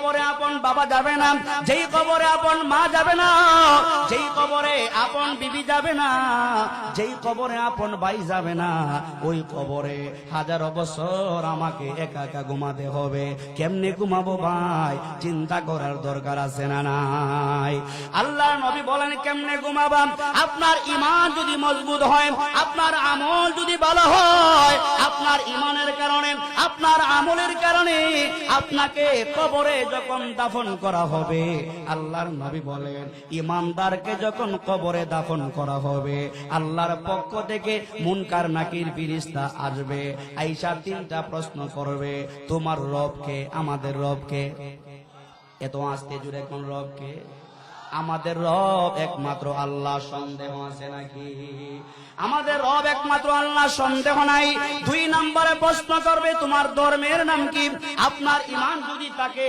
কবরে আপন বাবা যাবে না, যেই কবরে আপন মা যাবে না, যেই কবরে আপন বিবি যাবে না, যেই কবরে আপন ভাই যাবে না, ওই কবরে হাজারো বছর আমাকে একা একা ঘুমাতে হবে। কেমনে ঘুমাবো ভাই, চিন্তা করার দরকার আছে না নাই? আল্লাহর নবী বলেন কেমনে ঘুমাবা? আপনার ঈমান যদি মজবুত হয়, আপনার আমল যদি ভালো হয়, আপনার ঈমানের কারণে, আপনার আমলের কারণে আপনাকে কবরে যখন দাফন করা হবে, আল্লাহর নবী বলেন ঈমানদারকে যখন কবরে দাফন করা হবে, আল্লাহর পক্ষ থেকে মুনকার নাকির ফেরেশতা আসবে, আয়েশা তিনটা প্রশ্ন করবে, তোমার রবকে? আমাদের রবকে? এত আস্তে জুড়ে কোন রবকে? আমাদের রব একমাত্র আল্লাহ, সন্দেহ আছে নাকি? আমাদের রব একমাত্র আল্লাহ, সন্দেহ নাই। 2 নম্বরে প্রশ্ন করবে তোমার ধর্মের নাম কি? আপনার ঈমান যদি থাকে